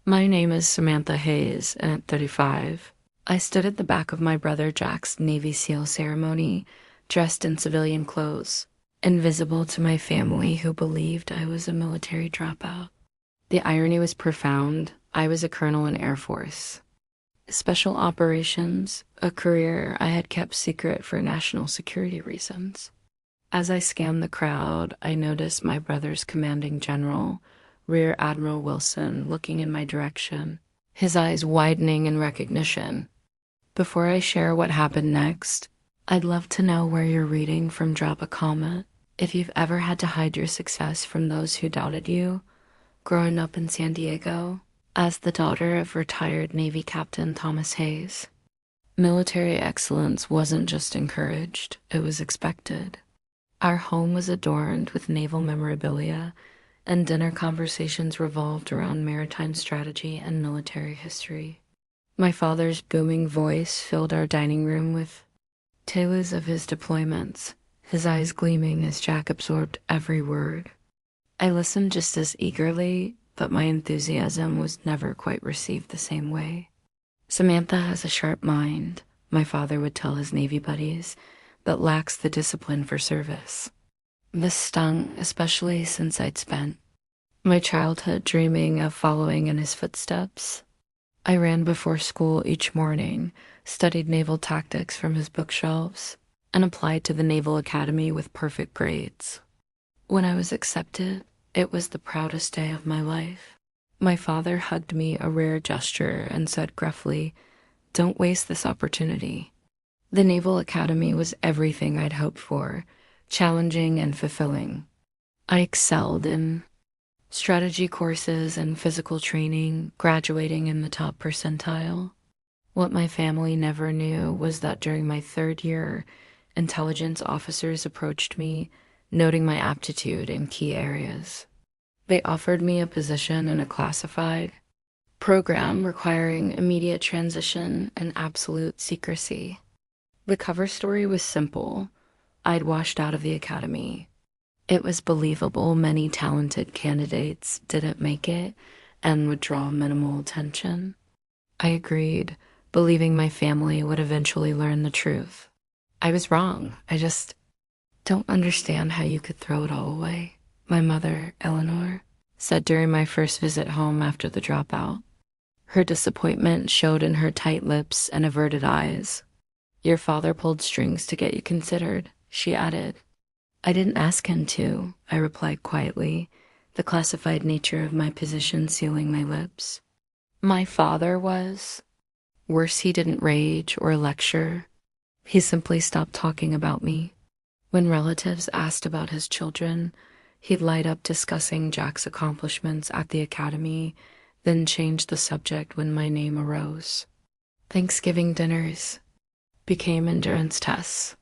My name is Samantha Hayes, and at 35, I stood at the back of my brother Jack's Navy SEAL ceremony, dressed in civilian clothes, invisible to my family who believed I was a military dropout. The irony was profound. I was a colonel in Air Force. Special operations, a career I had kept secret for national security reasons. As I scanned the crowd, I noticed my brother's commanding general, Rear Admiral Wilson, looking in my direction, his eyes widening in recognition. Before I share what happened next, I'd love to know where you're reading from. Drop a comment. If you've ever had to hide your success from those who doubted you, growing up in San Diego, as the daughter of retired Navy Captain Thomas Hayes, military excellence wasn't just encouraged, it was expected. Our home was adorned with naval memorabilia, and dinner conversations revolved around maritime strategy and military history. My father's booming voice filled our dining room with tales of his deployments, his eyes gleaming as Jack absorbed every word. I listened just as eagerly, but my enthusiasm was never quite received the same way. Samantha has a sharp mind, my father would tell his Navy buddies, but lacks the discipline for service. This stung, especially since I'd spent my childhood dreaming of following in his footsteps. I ran before school each morning, studied naval tactics from his bookshelves, and applied to the Naval Academy with perfect grades. When I was accepted, it was the proudest day of my life. My father hugged me, a rare gesture, and said gruffly, "Don't waste this opportunity." The Naval Academy was everything I'd hoped for, challenging and fulfilling. I excelled in strategy courses and physical training, graduating in the top percentile. What my family never knew was that during my third year, intelligence officers approached me, noting my aptitude in key areas. They offered me a position in a classified program requiring immediate transition and absolute secrecy. The cover story was simple. I'd washed out of the academy. It was believable many talented candidates didn't make it and would draw minimal attention. I agreed, believing my family would eventually learn the truth. I was wrong. I just don't understand how you could throw it all away, my mother, Eleanor, said during my first visit home after the dropout. Her disappointment showed in her tight lips and averted eyes. "Your father pulled strings to get you considered," she added. "I didn't ask him to," I replied quietly, the classified nature of my position sealing my lips. My father was. Worse, he didn't rage or lecture. He simply stopped talking about me. When relatives asked about his children, he'd light up discussing Jack's accomplishments at the academy, then change the subject when my name arose. Thanksgiving dinners became endurance tests.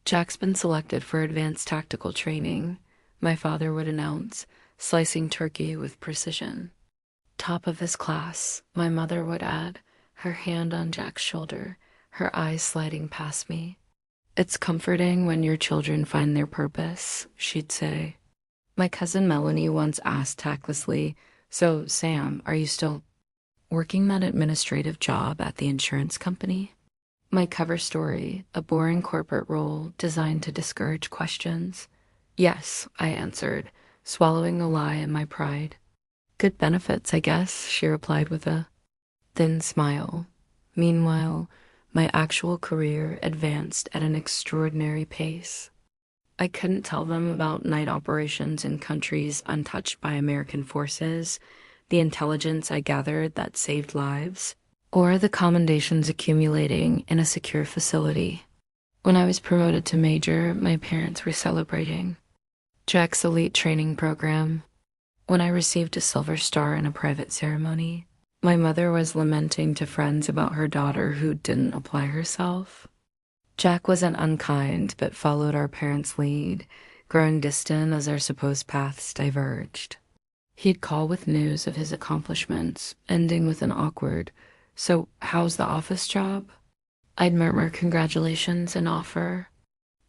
"Jack's been selected for advanced tactical training," my father would announce, slicing turkey with precision. "Top of his class," my mother would add, her hand on Jack's shoulder, her eyes sliding past me. "It's comforting when your children find their purpose," she'd say. My cousin Melanie once asked tactlessly, "So, Sam, are you still working that administrative job at the insurance company?" My cover story, a boring corporate role designed to discourage questions. "Yes," I answered, swallowing the lie in my pride. "Good benefits, I guess," she replied with a thin smile. Meanwhile, my actual career advanced at an extraordinary pace. I couldn't tell them about night operations in countries untouched by American forces, the intelligence I gathered that saved lives, or the commendations accumulating in a secure facility. When I was promoted to major, my parents were celebrating Jack's elite training program. When I received a silver star in a private ceremony, my mother was lamenting to friends about her daughter who didn't apply herself. Jack wasn't unkind, but followed our parents' lead, growing distant as our supposed paths diverged. He'd call with news of his accomplishments, ending with an awkward, "So, how's the office job?" I'd murmur congratulations and offer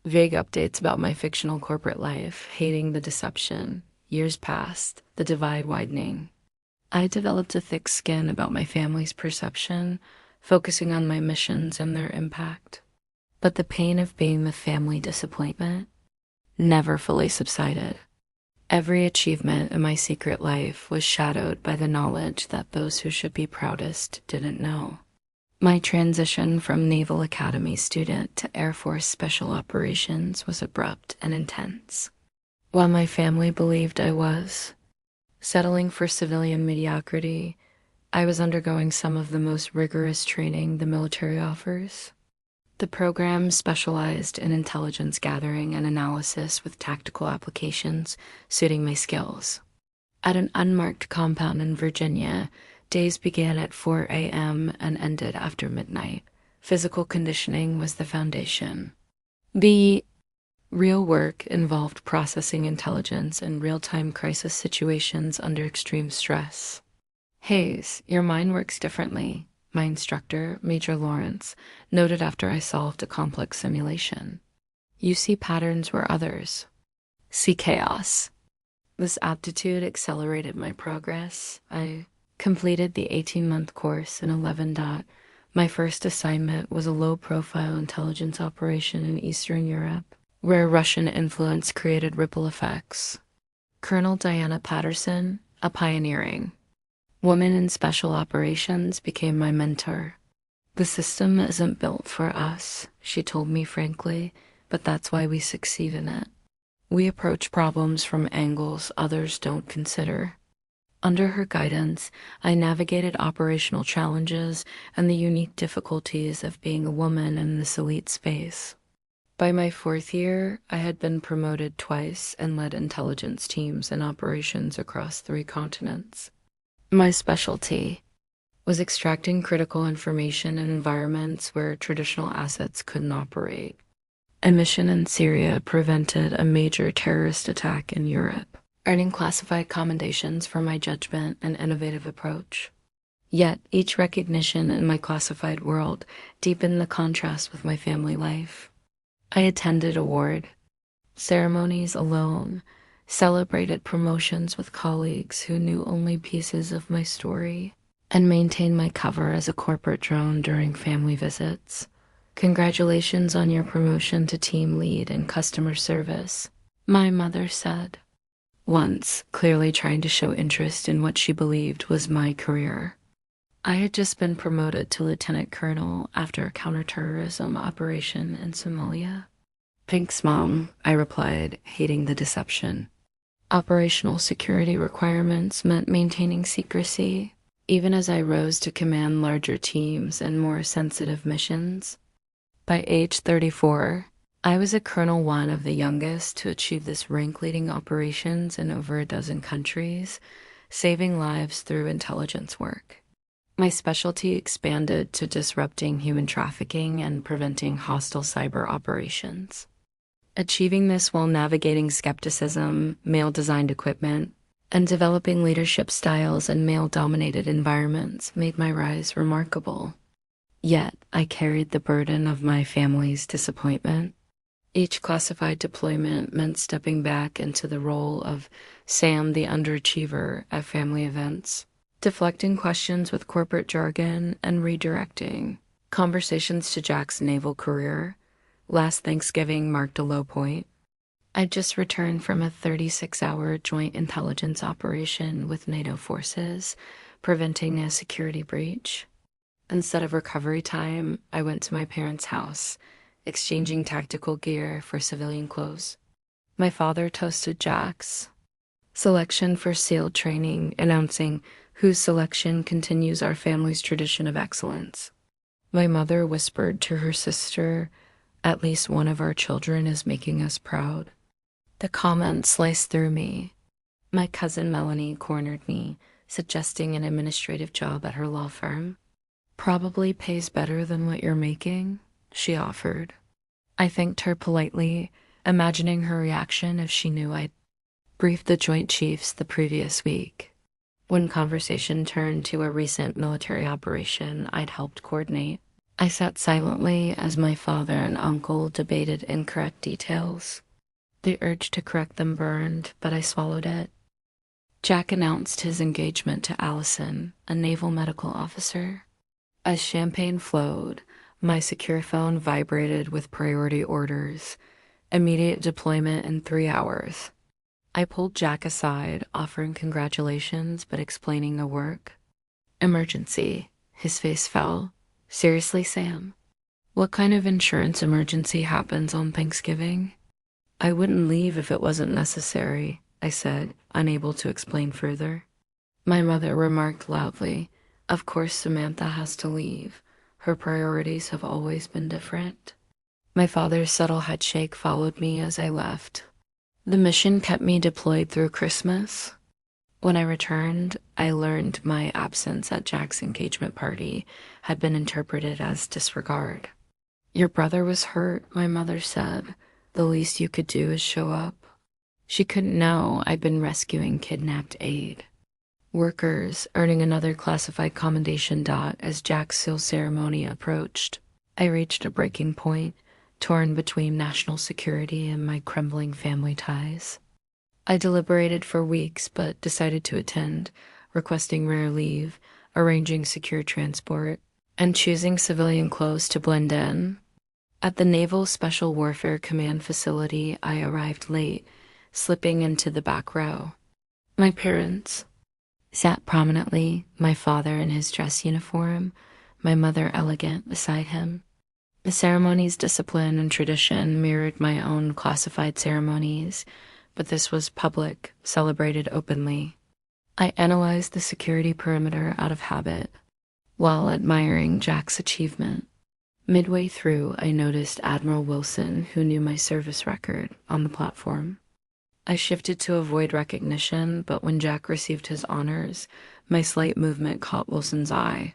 vague updates about my fictional corporate life, hating the deception. Years passed, the divide widening. I developed a thick skin about my family's perception, focusing on my missions and their impact. But the pain of being the family disappointment never fully subsided. Every achievement in my secret life was shadowed by the knowledge that those who should be proudest didn't know. My transition from Naval Academy student to Air Force Special Operations was abrupt and intense. While my family believed I was settling for civilian mediocrity, I was undergoing some of the most rigorous training the military offers. The program specialized in intelligence gathering and analysis with tactical applications suiting my skills. At an unmarked compound in Virginia, days began at 4 a.m. and ended after midnight. Physical conditioning was the foundation. The real work involved processing intelligence in real-time crisis situations under extreme stress. Hayes, your mind works differently, my instructor, Major Lawrence, noted after I solved a complex simulation. You see patterns where others see chaos. This aptitude accelerated my progress. I completed the 18-month course in 11. My first assignment was a low-profile intelligence operation in Eastern Europe, where Russian influence created ripple effects. Colonel Diana Patterson, a pioneering woman in special operations, became my mentor. The system isn't built for us, she told me frankly, but that's why we succeed in it. We approach problems from angles others don't consider. Under her guidance, I navigated operational challenges and the unique difficulties of being a woman in this elite space. By my 4th year, I had been promoted twice and led intelligence teams in operations across 3 continents. My specialty was extracting critical information in environments where traditional assets couldn't operate. A mission in Syria prevented a major terrorist attack in Europe, earning classified commendations for my judgment and innovative approach. Yet, each recognition in my classified world deepened the contrast with my family life. I attended award ceremonies alone, celebrated promotions with colleagues who knew only pieces of my story, and maintained my cover as a corporate drone during family visits. Congratulations on your promotion to team lead in customer service, my mother said, once, clearly trying to show interest in what she believed was my career. I had just been promoted to lieutenant colonel after a counterterrorism operation in Somalia. Thanks, Mom, I replied, hating the deception. Operational security requirements meant maintaining secrecy, even as I rose to command larger teams and more sensitive missions. By age 34, I was a Colonel 1 of the youngest to achieve this rank leading operations in over a dozen countries, saving lives through intelligence work. My specialty expanded to disrupting human trafficking and preventing hostile cyber operations. Achieving this while navigating skepticism, male-designed equipment, and developing leadership styles in male-dominated environments made my rise remarkable. Yet, I carried the burden of my family's disappointment. Each classified deployment meant stepping back into the role of Sam the underachiever at family events, deflecting questions with corporate jargon and redirecting conversations to Jack's naval career. Last Thanksgiving marked a low point. I'd just returned from a 36-hour joint intelligence operation with NATO forces, preventing a security breach. Instead of recovery time, I went to my parents' house, exchanging tactical gear for civilian clothes. My father toasted Jack's selection for SEAL training, announcing whose selection continues our family's tradition of excellence. My mother whispered to her sister, "At least one of our children is making us proud." The comment sliced through me. My cousin Melanie cornered me, suggesting an administrative job at her law firm. "Probably pays better than what you're making," she offered. I thanked her politely, imagining her reaction if she knew I'd briefed the Joint Chiefs the previous week. When conversation turned to a recent military operation I'd helped coordinate, I sat silently as my father and uncle debated incorrect details. The urge to correct them burned, but I swallowed it. Jack announced his engagement to Allison, a naval medical officer. As champagne flowed, my secure phone vibrated with priority orders, immediate deployment in 3 hours. I pulled Jack aside, offering congratulations but explaining the work. Emergency. His face fell. Seriously, Sam? What kind of insurance emergency happens on Thanksgiving? I wouldn't leave if it wasn't necessary, I said, unable to explain further. My mother remarked loudly, "Of course Samantha has to leave. Her priorities have always been different." My father's subtle headshake followed me as I left. The mission kept me deployed through Christmas. When I returned, I learned my absence at Jack's engagement party had been interpreted as disregard. "Your brother was hurt," my mother said. "The least you could do is show up." She couldn't know I'd been rescuing kidnapped aide. Workers earning another classified commendation dot as Jack's seal ceremony approached. I reached a breaking point, torn between national security and my crumbling family ties. I deliberated for weeks but decided to attend, requesting rare leave, arranging secure transport, and choosing civilian clothes to blend in. At the Naval Special Warfare Command facility, I arrived late, slipping into the back row. My parents sat prominently, my father in his dress uniform, my mother elegant beside him. The ceremony's discipline and tradition mirrored my own classified ceremonies, but this was public, celebrated openly. I analyzed the security perimeter out of habit, while admiring Jack's achievement. Midway through, I noticed Admiral Wilson, who knew my service record, on the platform. I shifted to avoid recognition, but when Jack received his honors, my slight movement caught Wilson's eye.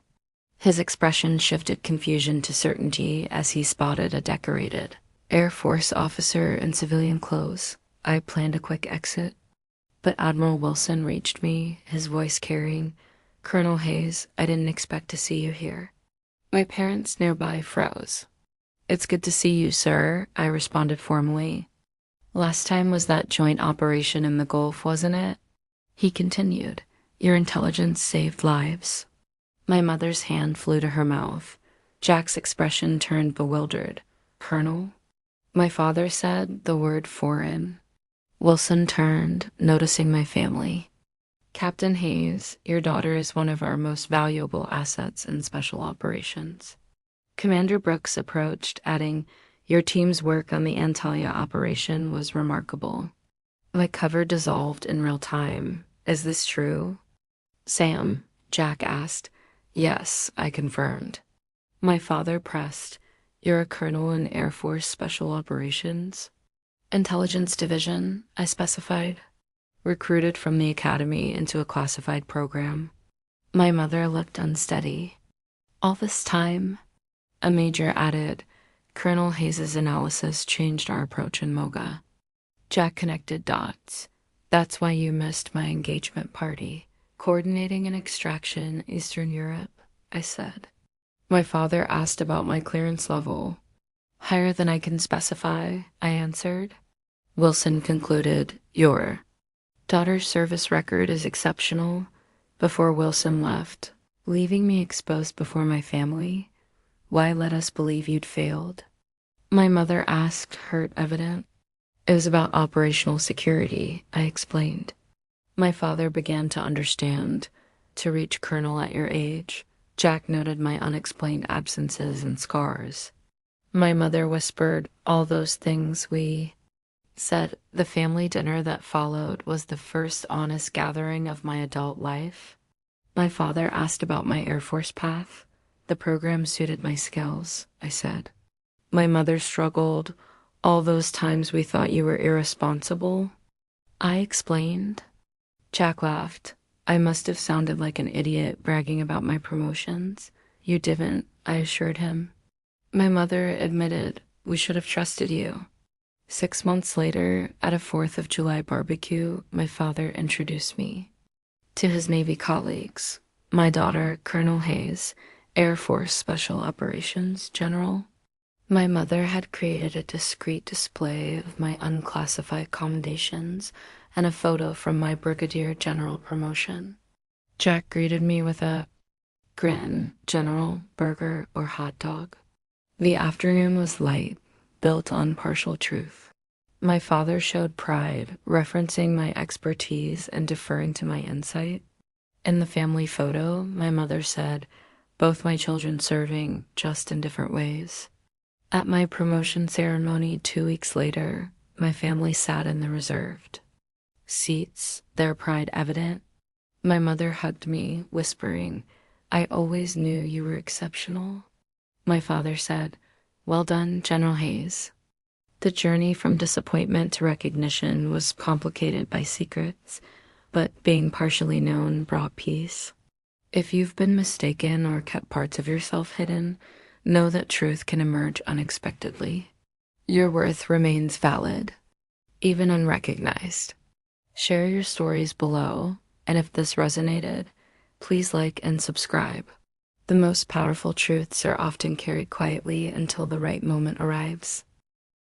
His expression shifted confusion to certainty as he spotted a decorated Air Force officer in civilian clothes. I planned a quick exit, but Admiral Wilson reached me, his voice carrying, "Colonel Hayes, I didn't expect to see you here." My parents nearby froze. "It's good to see you, sir," I responded formally. "Last time was that joint operation in the Gulf, wasn't it?" He continued, "Your intelligence saved lives." My mother's hand flew to her mouth. Jack's expression turned bewildered. "Colonel?" My father said the word foreign. Wilson turned, noticing my family. "Captain Hayes, your daughter is one of our most valuable assets in special operations." Commander Brooks approached, adding, "Your team's work on the Antalya operation was remarkable." My cover dissolved in real time. "Is this true?" "Sam," Jack asked. "Yes," I confirmed. My father pressed, "You're a colonel in Air Force Special Operations?" "Intelligence Division," I specified. "Recruited from the academy into a classified program." My mother looked unsteady. "All this time," a major added, "Colonel Hayes's analysis changed our approach in Moga." Jack connected dots. "That's why you missed my engagement party. Coordinating an extraction in Eastern Europe," I said. My father asked about my clearance level. "Higher than I can specify," I answered. Wilson concluded, "Your daughter's service record is exceptional." Before Wilson left, leaving me exposed before my family, "Why let us believe you'd failed?" My mother asked, hurt evident. "It was about operational security," I explained. My father began to understand. "To reach colonel at your age." Jack noted my unexplained absences and scars. My mother whispered, "All those things we said." The family dinner that followed was the first honest gathering of my adult life. My father asked about my Air Force path. "The program suited my skills," I said. My mother struggled. "All those times we thought you were irresponsible." I explained. Jack laughed. "I must have sounded like an idiot bragging about my promotions." "You didn't," I assured him. My mother admitted, "We should have trusted you." 6 months later, at a 4th of July barbecue, my father introduced me to his Navy colleagues. My daughter, Colonel Hayes, Air Force Special Operations General. My mother had created a discreet display of my unclassified commendations and a photo from my brigadier general promotion. Jack greeted me with a grin, general, burger, or hot dog. The afternoon was light, built on partial truth. My father showed pride, referencing my expertise and deferring to my insight. In the family photo, my mother said, both my children serving, just in different ways. At my promotion ceremony 2 weeks later, my family sat in the reserved seats, their pride evident. My mother hugged me, whispering, I always knew you were exceptional. My father said, well done, General Hayes. The journey from disappointment to recognition was complicated by secrets, but being partially known brought peace. If you've been mistaken or kept parts of yourself hidden, know that truth can emerge unexpectedly. Your worth remains valid, even unrecognized. Share your stories below, and if this resonated, please like and subscribe. The most powerful truths are often carried quietly until the right moment arrives.